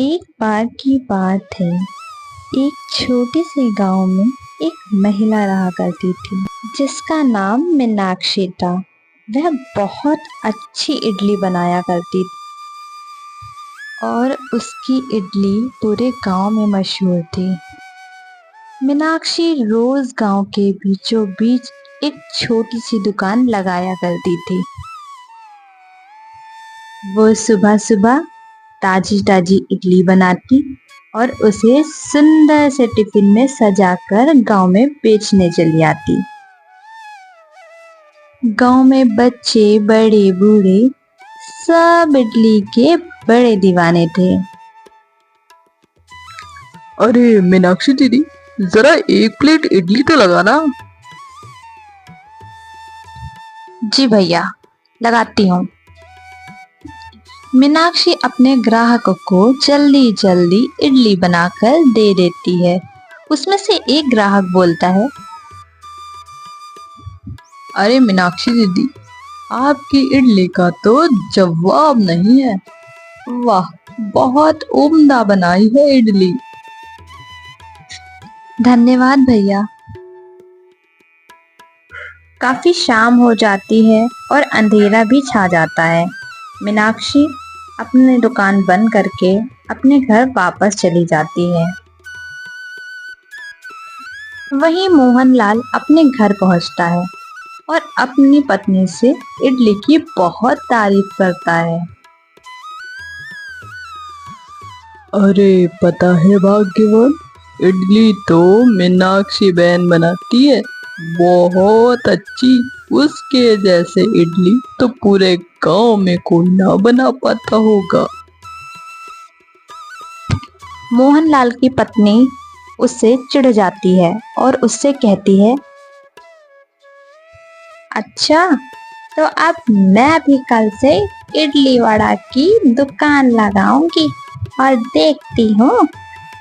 एक बार की बात है। एक छोटे से गांव में एक महिला रहा करती थी जिसका नाम मीनाक्षी था। वह बहुत अच्छी इडली बनाया करती थी और उसकी इडली पूरे गांव में मशहूर थी। मीनाक्षी रोज गांव के बीचों बीच एक छोटी सी दुकान लगाया करती थी। वो सुबह सुबह ताजी ताजी इडली बनाती और उसे सुंदर से टिफिन में सजाकर गांव में बेचने चली आती। गांव में बच्चे बड़े बूढ़े सब इडली के बड़े दीवाने थे। अरे मीनाक्षी दीदी, जरा एक प्लेट इडली तो लगाना। जी भैया, लगाती हूँ। मीनाक्षी अपने ग्राहकों को जल्दी जल्दी इडली बनाकर दे देती है। उसमें से एक ग्राहक बोलता है, अरे मीनाक्षी दीदी, आपकी इडली का तो जवाब नहीं है। वाह, बहुत उम्दा बनाई है इडली। धन्यवाद भैया। काफी शाम हो जाती है और अंधेरा भी छा जाता है। मीनाक्षी अपनी दुकान बंद करके अपने घर वापस चली जाती है। वहीं मोहनलाल अपने घर पहुंचता है और अपनी पत्नी से इडली की बहुत तारीफ करता है। अरे पता है भाग्यवान, इडली तो मीनाक्षी बहन बनाती है, बहुत अच्छी। उसके जैसे इडली तो पूरे गांव में कोई ना बना पाता होगा। मोहनलाल की पत्नी उससे चिढ़ जाती है और उससे कहती है, अच्छा, तो अब मैं भी कल से इडली वड़ा की दुकान लगाऊंगी और देखती हूँ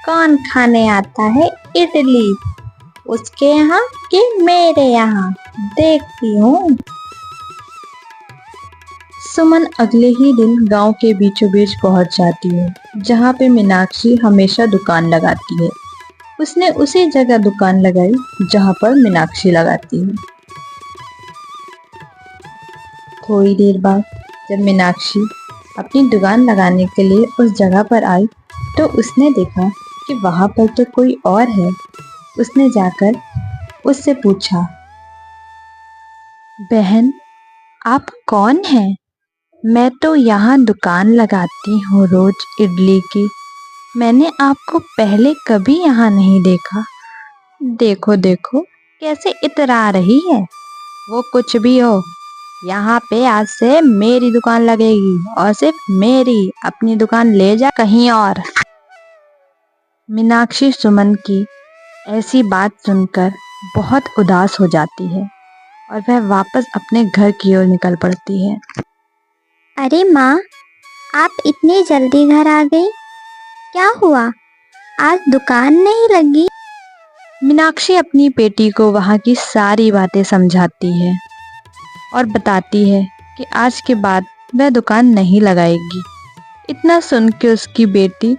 कौन खाने आता है इडली, उसके यहाँ कि मेरे यहाँ, देखती हूँ। सुमन अगले ही दिन गांव के बीचों बीच पहुंच जाती है जहाँ पे मीनाक्षी हमेशा दुकान लगाती है। उसने उसी जगह दुकान लगाई जहाँ पर मीनाक्षी लगाती है। थोड़ी देर बाद जब मीनाक्षी अपनी दुकान लगाने के लिए उस जगह पर आई तो उसने देखा कि वहां पर तो कोई और है। उसने जाकर उससे पूछा, बहन, आप कौन हैं? मैं तो यहाँ दुकान लगाती हूँ रोज इडली की। मैंने आपको पहले कभी यहाँ नहीं देखा। देखो देखो कैसे इतरा रही है। वो कुछ भी हो, यहाँ पे आज से मेरी दुकान लगेगी और सिर्फ मेरी। अपनी दुकान ले जा कहीं और। मीनाक्षी सुमन की ऐसी बात सुनकर बहुत उदास हो जाती है और वह वापस अपने घर की ओर निकल पड़ती है। अरे माँ, आप इतनी जल्दी घर आ गई? क्या हुआ, आज दुकान नहीं लगी? मीनाक्षी अपनी बेटी को वहाँ की सारी बातें समझाती है और बताती है कि आज के बाद वह दुकान नहीं लगाएगी। इतना सुन के उसकी बेटी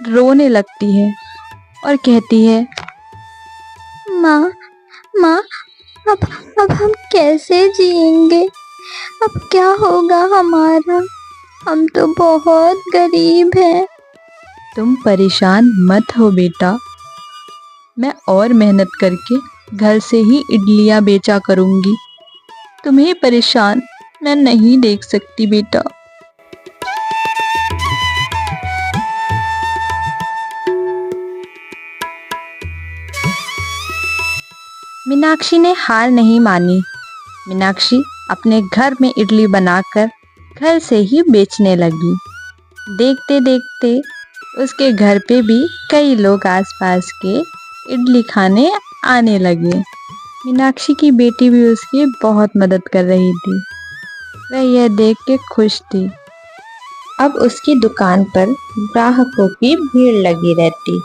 रोने लगती है और कहती है, माँ, माँ, अब अब हम कैसे जिएंगे? अब क्या होगा हमारा? हम तो बहुत गरीब हैं। तुम परेशान मत हो बेटा, मैं और मेहनत करके घर से ही इडलियां बेचा करूंगी। तुम्हें परेशान मैं नहीं देख सकती बेटा। मीनाक्षी ने हार नहीं मानी। मीनाक्षी अपने घर में इडली बनाकर घर से ही बेचने लगी। देखते देखते उसके घर पे भी कई लोग आसपास के इडली खाने आने लगे। मीनाक्षी की बेटी भी उसकी बहुत मदद कर रही थी। वह यह देख के खुश थी। अब उसकी दुकान पर ग्राहकों की भीड़ लगी रहती।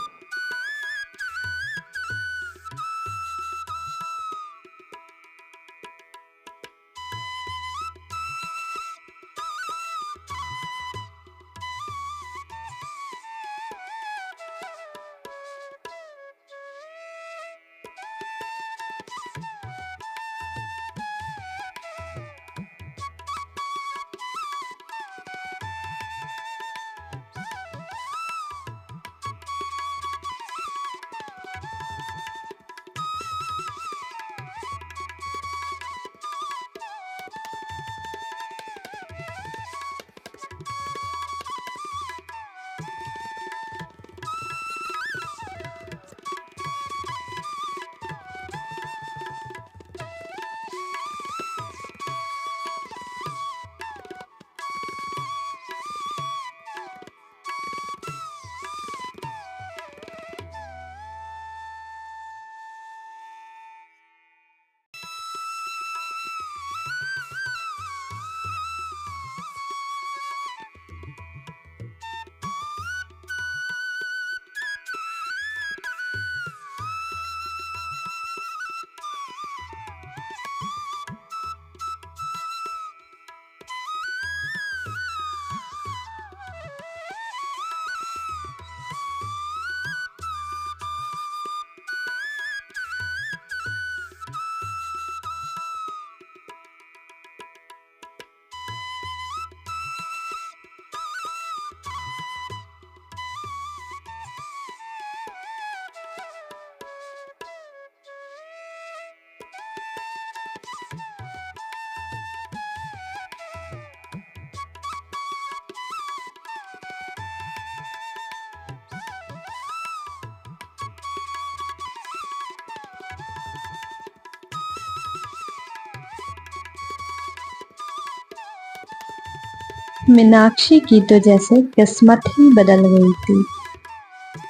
मीनाक्षी की तो जैसे किस्मत ही बदल गई थी।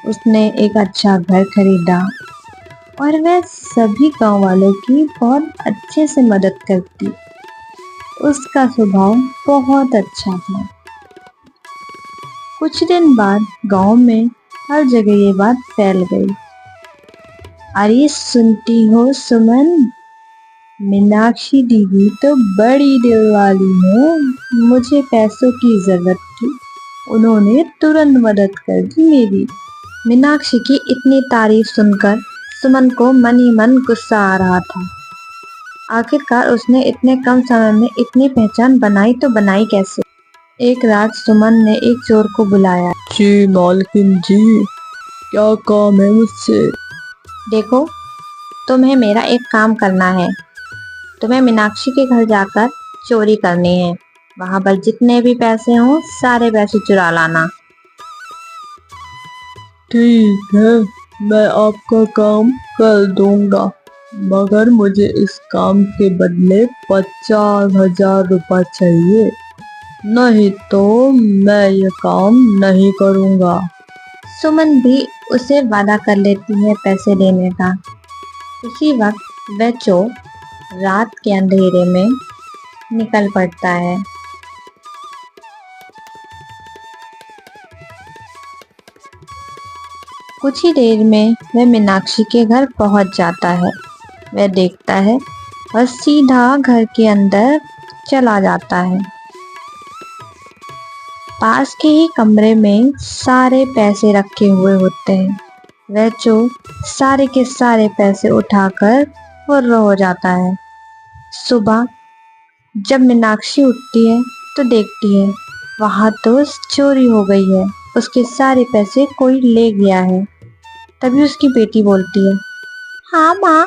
उसने एक अच्छा घर खरीदा और वह सभी गांव वालों की बहुत अच्छे से मदद करती। उसका स्वभाव बहुत अच्छा था। कुछ दिन बाद गांव में हर जगह ये बात फैल गई। अरे सुनती हो सुमन, मीनाक्षी दीदी तो बड़ी दिल वाली है। मुझे पैसों की जरूरत थी, उन्होंने तुरंत मदद कर दी मेरी। मीनाक्षी की इतनी तारीफ सुनकर सुमन को मन ही मन गुस्सा आ रहा था। आखिरकार उसने इतने कम समय में इतनी पहचान बनाई तो बनाई कैसे। एक रात सुमन ने एक चोर को बुलाया। जी मालकिन जी, क्या काम है मुझसे? देखो, तुम्हें मेरा एक काम करना है। तुम्हें मीनाक्षी के घर जाकर चोरी करनी है। वहां पर जितने भी पैसे हों सारे पैसे चुरा लाना। ठीक है, मैं आपका काम कर दूंगा, मगर मुझे इस काम के बदले 50,000 रुपये चाहिए, नहीं तो मैं ये काम नहीं करूंगा। सुमन भी उसे वादा कर लेती है पैसे देने का। उसी वक्त वह चोर रात के अंधेरे में निकल पड़ता है। कुछ ही देर में वह मीनाक्षी के घर पहुंच जाता है। वह देखता है और सीधा घर के अंदर चला जाता है। पास के ही कमरे में सारे पैसे रखे हुए होते हैं। वह चोर सारे के सारे पैसे उठाकर फुर्र हो जाता है। सुबह जब मीनाक्षी उठती है तो देखती है वहां तो चोरी हो गई है। उसके सारे पैसे कोई ले गया है। तभी उसकी बेटी बोलती है, हाँ माँ,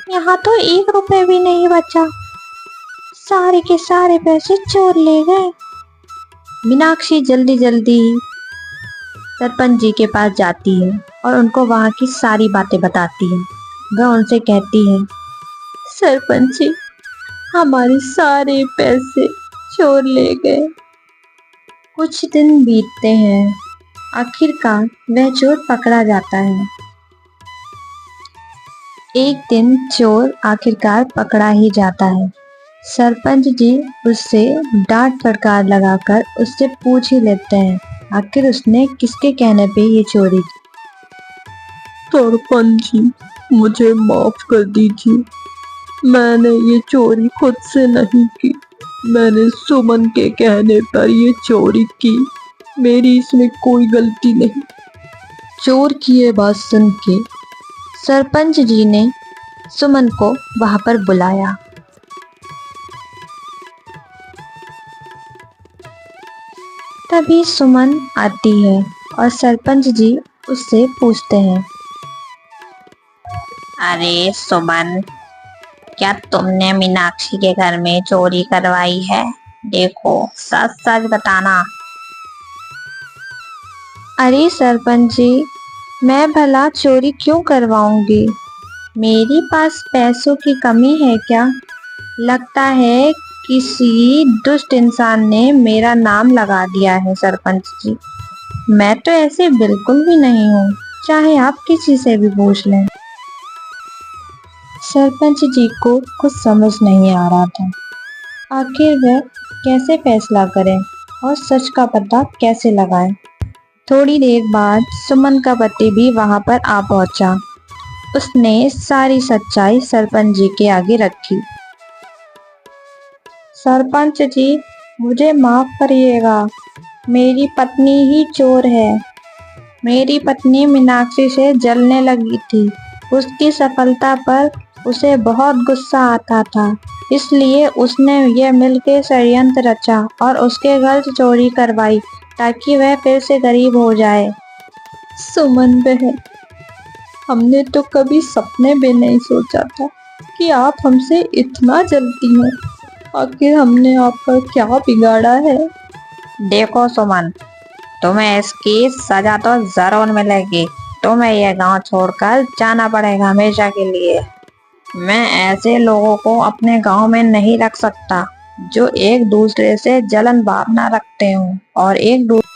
यहाँ तो 1 रुपए भी नहीं बचा, सारे के सारे पैसे चोर ले गए। मीनाक्षी जल्दी जल्दी सरपंच जी के पास जाती है और उनको वहां की सारी बातें बताती है। वह उनसे कहती है, सरपंच जी, हमारे सारे पैसे चोर ले गए। कुछ दिन बीतते हैं। आखिरकार वह चोर पकड़ा जाता है। एक दिन चोर आखिरकार पकड़ा ही जाता है। सरपंच जी उससे डांट फटकार लगाकर उससे पूछ ही लेते हैं आखिर उसने किसके कहने पे ये चोरी की। सरपंच जी, मुझे माफ कर दीजिए, मैंने ये चोरी खुद से नहीं की, मैंने सुमन के कहने पर ये चोरी की, मेरी इसमें कोई गलती नहीं। चोर की ये बात सुन के सरपंच जी ने सुमन को वहां पर बुलाया। तभी सुमन आती है और सरपंच जी उससे पूछते हैं, अरे सुमन, क्या तुमने मीनाक्षी के घर में चोरी करवाई है? देखो, सच सच बताना। अरे सरपंच जी, मैं भला चोरी क्यों करवाऊंगी? मेरे पास पैसों की कमी है क्या? लगता है किसी दुष्ट इंसान ने मेरा नाम लगा दिया है सरपंच जी। मैं तो ऐसे बिल्कुल भी नहीं हूँ, चाहे आप किसी से भी पूछ लें। सरपंच जी को कुछ समझ नहीं आ रहा था। आखिर वह कैसे फैसला करें और सच का पता कैसे लगाएं। थोड़ी देर बाद सुमन का पति भी वहां पर आ पहुंचा। उसने सारी सच्चाई सरपंच जी के आगे रखी। सरपंच जी, मुझे माफ करिएगा, मेरी पत्नी ही चोर है। मेरी पत्नी मीनाक्षी से जलने लगी थी। उसकी सफलता पर उसे बहुत गुस्सा आता था, इसलिए उसने ये मिलके षड्यंत्र रचा और उसके घर से चोरी करवाई ताकि वह फिर से गरीब हो जाए। सुमन बहन, हमने तो कभी सपने में नहीं सोचा था कि आप हमसे इतना जलती हैं। आखिर हमने आपका क्या बिगाड़ा है? देखो सुमन, तुम्हें इसकी सजा तो जरूर मिलेगी। तुम्हें यह गांव छोड़कर जाना पड़ेगा हमेशा के लिए। मैं ऐसे लोगों को अपने गांव में नहीं रख सकता। जो एक दूसरे से जलन भावना रखते हों और एक दूसरे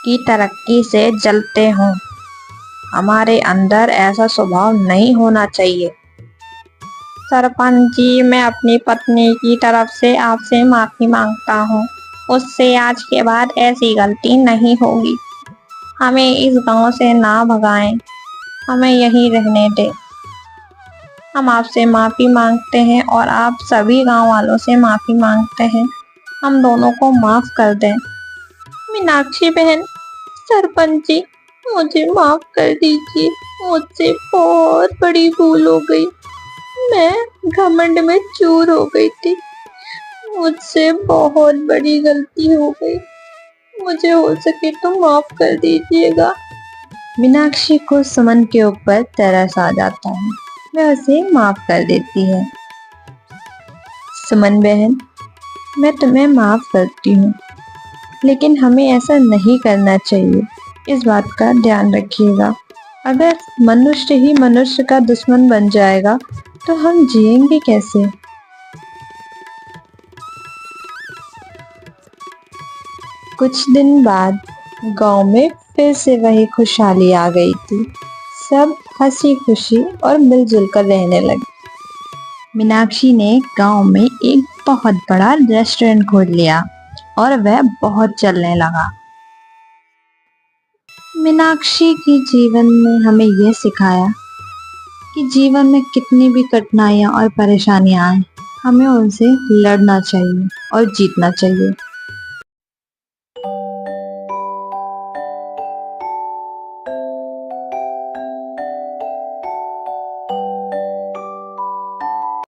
की तरक्की से जलते हों। हमारे अंदर ऐसा स्वभाव नहीं होना चाहिए। सरपंच जी, मैं अपनी पत्नी की तरफ से आपसे माफी मांगता हूँ। उससे आज के बाद ऐसी गलती नहीं होगी। हमें इस गांव से ना भगाएं, हमें यहीं रहने दें। हम आपसे माफी मांगते हैं और आप सभी गांव वालों से माफी मांगते हैं। हम दोनों को माफ कर दें। मीनाक्षी बहन, सरपंच जी, मुझे माफ कर दीजिए। मुझसे बहुत बड़ी भूल हो गई। मैं घमंड में चूर हो गई थी। मुझसे बहुत बड़ी गलती हो गई। मुझे हो सके तो माफ कर दीजिएगा। मीनाक्षी को सुमन के ऊपर तरस आ जाता है। वह उसे माफ कर देती है। सुमन बहन, मैं तुम्हें माफ करती हूँ, लेकिन हमें ऐसा नहीं करना चाहिए। इस बात का ध्यान रखिएगा। अगर मनुष्य ही मनुष्य का दुश्मन बन जाएगा तो हम जिएंगे कैसे? कुछ दिन बाद गांव में फिर से वही खुशहाली आ गई थी। सब हंसी खुशी और मिलजुल कर रहने लगे। मीनाक्षी ने गांव में एक बहुत बड़ा रेस्टोरेंट खोल लिया और वह बहुत चलने लगा। मीनाक्षी की जीवन ने हमें यह सिखाया कि जीवन में कितनी भी कठिनाइयां और परेशानियां आए, हमें उनसे लड़ना चाहिए और जीतना चाहिए।